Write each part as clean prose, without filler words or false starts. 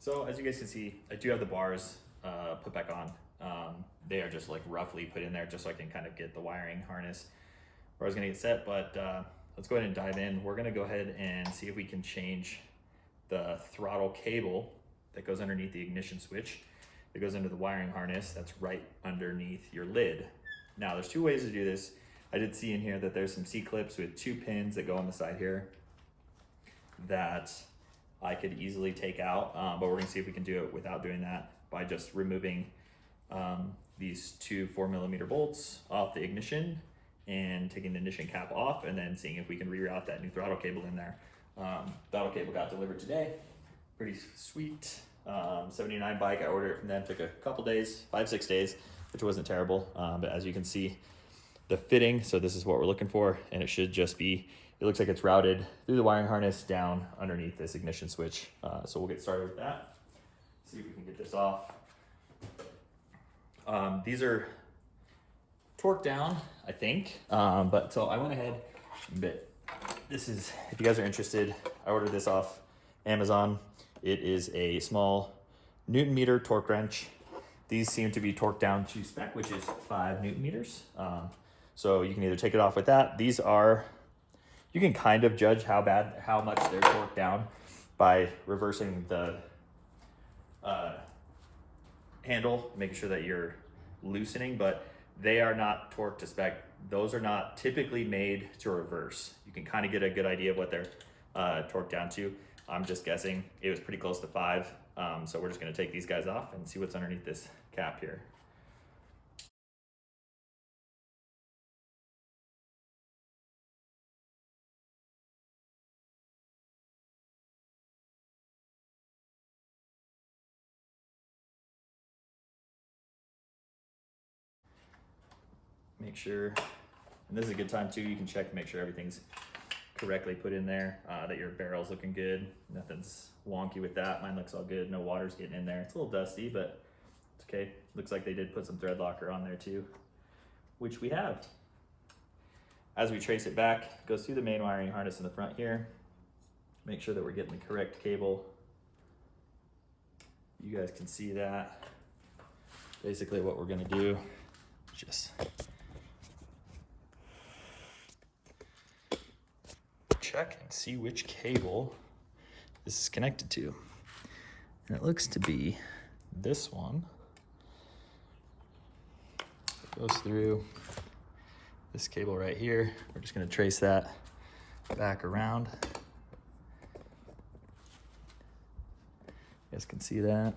So as you guys can see, I do have the bars put back on. They are just like roughly put in there just so I can kind of get the wiring harness where I was gonna get set, but let's go ahead and dive in. We're gonna go ahead and see if we can change the throttle cable that goes underneath the ignition switch that goes into the wiring harness that's right underneath your lid. Now there's two ways to do this. I did see in here that there's some C-clips with 2 pins that go on the side here that I could easily take out, but we're gonna see if we can do it without doing that by just removing these 2 4mm bolts off the ignition and taking the ignition cap off, and then seeing if we can reroute that new throttle cable in there. Throttle cable got delivered today. Pretty sweet. 79Bike, I ordered it from them, took a couple days, 5-6 days, which wasn't terrible. But as you can see, the fitting, so this is what we're looking for, and it should just be, it looks like it's routed through the wiring harness down underneath this ignition switch. So we'll get started with that. See if we can get this off. These are torqued down, I think, but so I went ahead, but this is, if you guys are interested, I ordered this off Amazon. It is a small Newton meter torque wrench. These seem to be torqued down to spec, which is 5 Newton meters. So you can either take it off with that. These are, you can kind of judge how much they're torqued down by reversing the handle, making sure that you're loosening, but they are not torqued to spec. Those are not typically made to reverse. You can kind of get a good idea of what they're torqued down to. I'm just guessing it was pretty close to 5. So we're just gonna take these guys off and see what's underneath this cap here. Make sure, and this is a good time too, you can check to make sure everything's correctly put in there, that your barrel's looking good. Nothing's wonky with that. Mine looks all good. No water's getting in there. It's a little dusty, but it's okay. Looks like they did put some thread locker on there too, which we have. As we trace it back, it goes through the main wiring harness in the front here. Make sure that we're getting the correct cable. You guys can see that. Basically what we're gonna do, just check and see which cable this is connected to. And it looks to be this one. It goes through this cable right here. We're just gonna trace that back around. You guys can see that.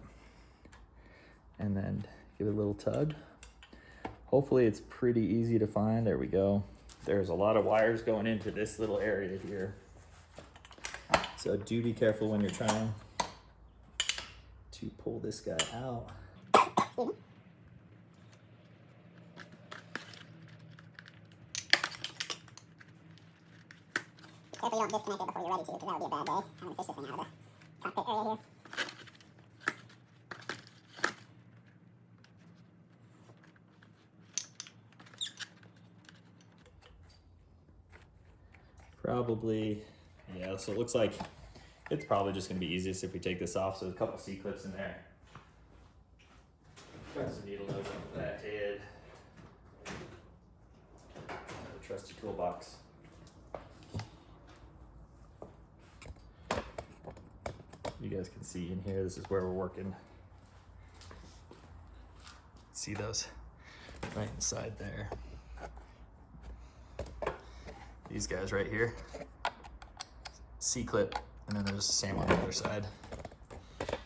And then give it a little tug. Hopefully it's pretty easy to find. There we go. There's a lot of wires going into this little area here. So do be careful when you're trying to pull this guy out. Careful you don't disconnect it before you're ready to, because that would be a bad day. I'm going to fish this thing out of the cockpit area here. Probably, yeah, so it looks like it's probably just gonna be easiest if we take this off. So there's a couple C-clips in there. Got some needle nose on the flat head. The trusty toolbox. You guys can see in here, this is where we're working. See those right inside there. These guys right here, C-clip, and then there's the same on the other side. So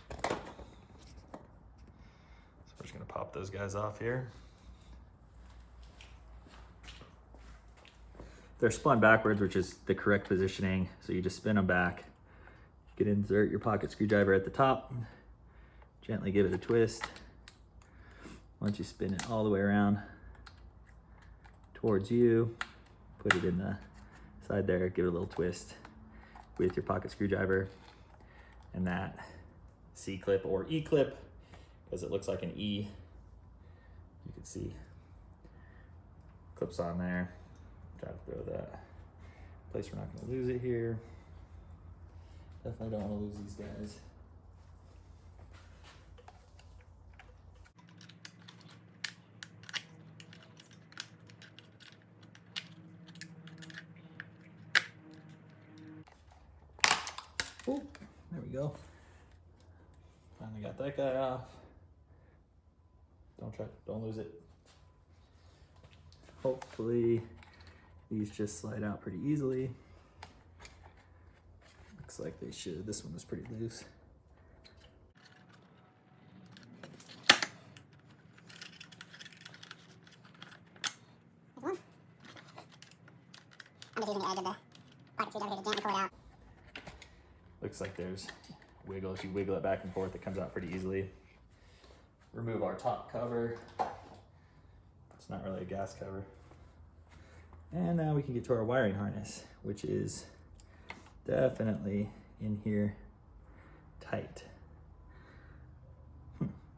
we're just gonna pop those guys off here. They're spun backwards, which is the correct positioning. So you just spin them back. You can insert your pocket screwdriver at the top, gently give it a twist. Once you spin it all the way around towards you, put it in the side there, give it a little twist with your pocket screwdriver, and that C-clip or E-clip, because it looks like an E, you can see clips on there. Try to throw that place, we're not going to lose it here. Definitely don't want to lose these guys. Oh, there we go. Finally got that guy off. Don't lose it. Hopefully these just slide out pretty easily. Looks like they should. This one was pretty loose. There's one. I'm just using the edge of the pocket screwdriver here to gently pull it out. Looks like there's wiggle. If you wiggle it back and forth, it comes out pretty easily. Remove our top cover. It's not really a gas cover. And now we can get to our wiring harness, which is definitely in here tight.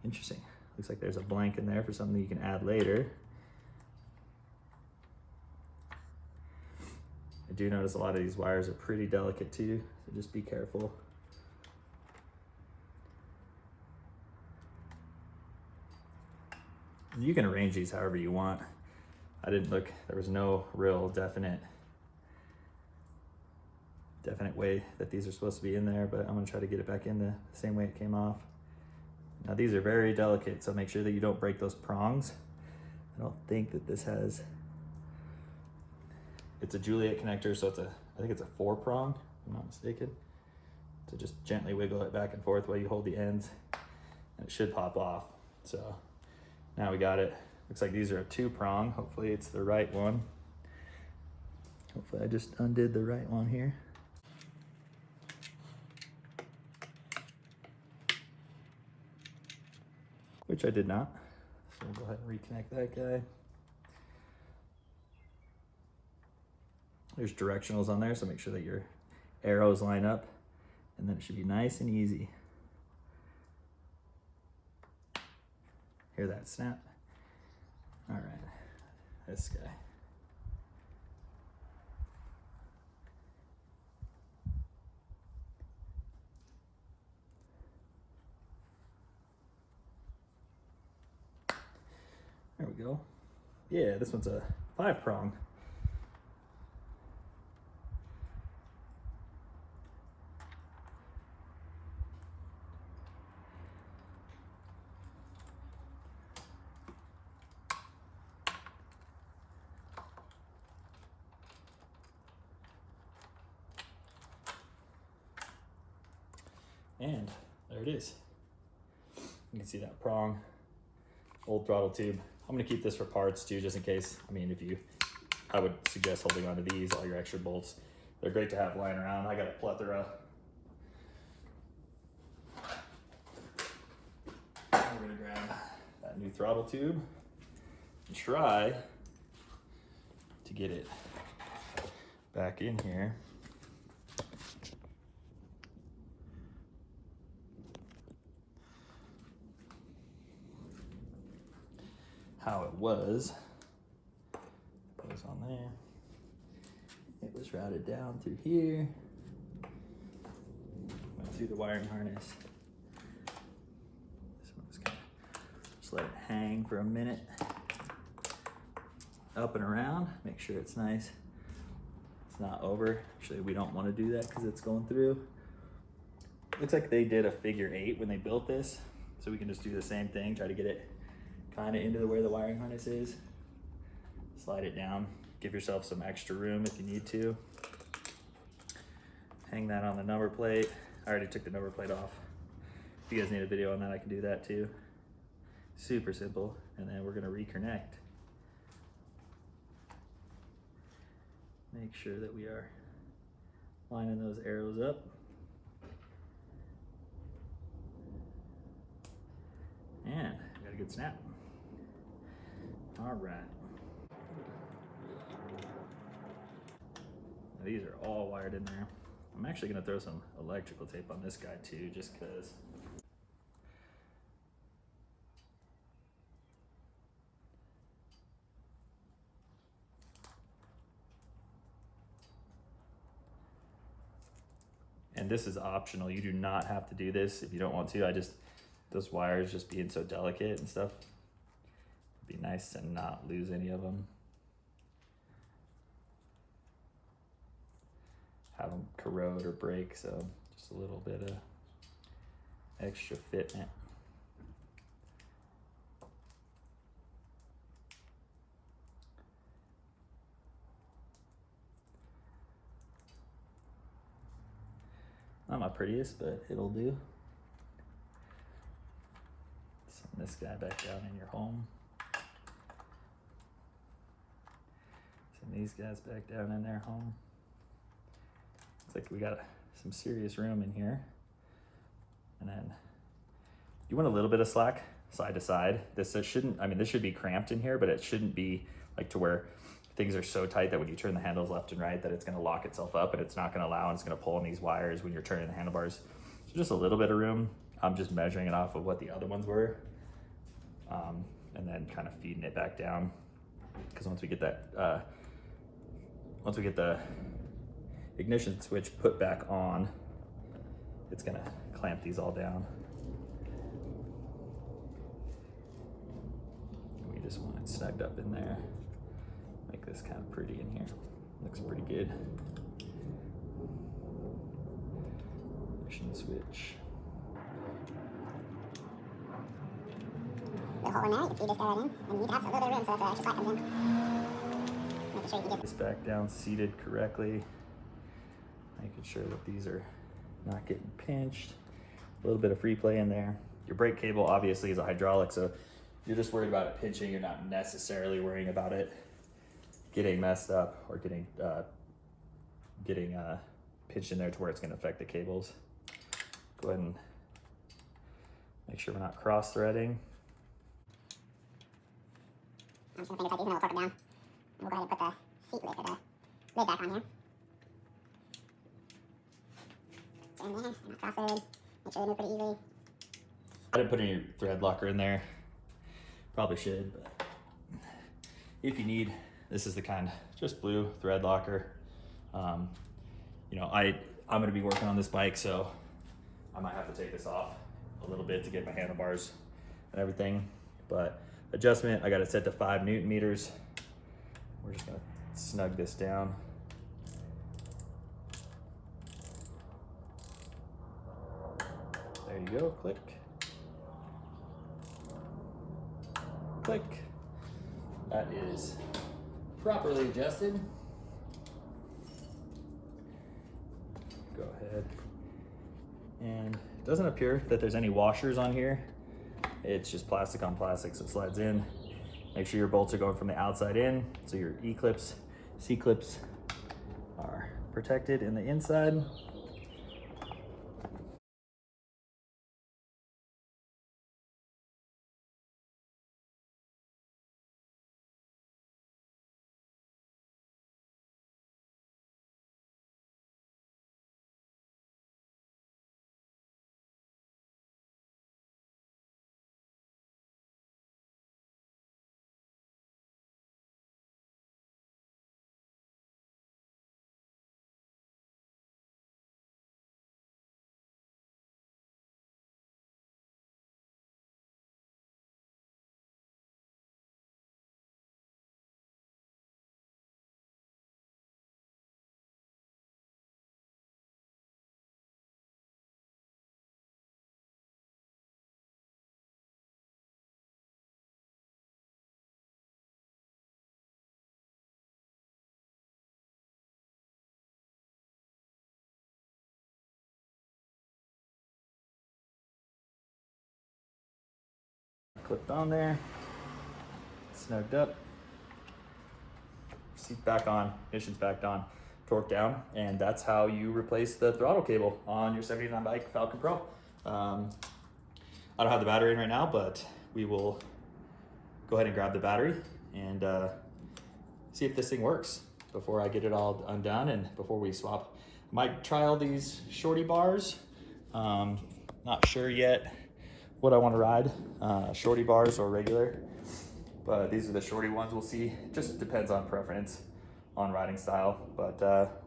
Interesting. Looks like there's a blank in there for something you can add later. I do notice a lot of these wires are pretty delicate too, so just be careful. You can arrange these however you want. I didn't look, there was no real definite way that these are supposed to be in there, but I'm gonna try to get it back in the same way it came off. Now these are very delicate, so make sure that you don't break those prongs. I don't think that this has, it's a Juliet connector, so I think it's a 4-prong, if I'm not mistaken. So just gently wiggle it back and forth while you hold the ends, and it should pop off. So now we got it. Looks like these are a 2-prong. Hopefully it's the right one. Hopefully I just undid the right one here. Which I did not. So we'll go ahead and reconnect that guy. There's directionals on there, so make sure that your arrows line up, and then it should be nice and easy. Hear that snap? All right, this guy. There we go. Yeah, this one's a 5-prong. And there it is. You can see that prong, old throttle tube. I'm gonna keep this for parts too, just in case. I mean, I would suggest holding on to these, all your extra bolts. They're great to have lying around. I got a plethora. We're gonna grab that new throttle tube and try to get it back in here. How it was on there. It was routed down through here, went through the wiring harness. This one was kind of just let it hang for a minute, up and around. Make sure it's nice. It's not over. Actually, we don't want to do that because it's going through. Looks like they did a figure 8 when they built this, so we can just do the same thing. Try to get it kind of into where the wiring harness is. Slide it down. Give yourself some extra room if you need to. Hang that on the number plate. I already took the number plate off. If you guys need a video on that, I can do that too. Super simple. And then we're gonna reconnect. Make sure that we are lining those arrows up. And we got a good snap. All right. Now these are all wired in there. I'm actually gonna throw some electrical tape on this guy too, just cause. And this is optional. You do not have to do this if you don't want to. Those wires just being so delicate and stuff. It'd be nice to not lose any of them. Have them corrode or break, so Just a little bit of extra fitment. Not my prettiest, but it'll do. Send this guy back down in your home. Send these guys back down in their home. Looks like we got some serious room in here. And then you want a little bit of slack side to side. This shouldn't, I mean, this should be cramped in here, but it shouldn't be like to where things are so tight that when you turn the handles left and right that it's going to lock itself up and it's not going to allow, and it's going to pull on these wires when you're turning the handlebars. So just a little bit of room. I'm just measuring it off of what the other ones were, and then kind of feeding it back down, because once we get that once we get the ignition switch put back on, it's going to clamp these all down. We just want it snugged up in there. Make this kind of pretty in here. Looks pretty good. Ignition switch. The hole in there, you can feed this guy right in, and you can have a little bit of room so that the extra slack comes in. Making sure you can get This back down seated correctly. Making sure that these are not getting pinched. A little bit of free play in there. Your brake cable obviously is a hydraulic, so you're just worried about it pinching. You're not necessarily worrying about it getting messed up or getting pinched in there to where it's going to affect the cables. Go ahead and make sure we're not cross-threading. I'm just going to fingers like these and then we'll torque it down. And we'll go ahead and put the seat lid or the lid back on here. Get in there, not cross-threaded. Make sure they move pretty easily. I didn't put any thread locker in there. Probably should, but if you need, this is the kind, just blue thread locker. You know, I'm gonna be working on this bike, so I might have to take this off a little bit to get my handlebars and everything. But adjustment, I got it set to 5 Newton meters. We're just gonna snug this down. There you go, click. Click. That is properly adjusted. Go ahead. And it doesn't appear that there's any washers on here. It's just plastic on plastic, so it slides in. Make sure your bolts are going from the outside in, so your E-clips, C-clips are protected in the inside. Clipped on there, snugged up, seat back on, ignition's back on, torque down, and that's how you replace the throttle cable on your 79Bike Falcon Pro. I don't have the battery in right now, but we will go ahead and grab the battery and see if this thing works before I get it all undone and before we swap. I might try all these shorty bars. Not sure yet what I want to ride, shorty bars or regular, but these are the shorty ones. We'll see. It just depends on preference on riding style, but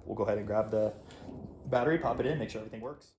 we'll go ahead and grab the battery, pop it in, make sure everything works.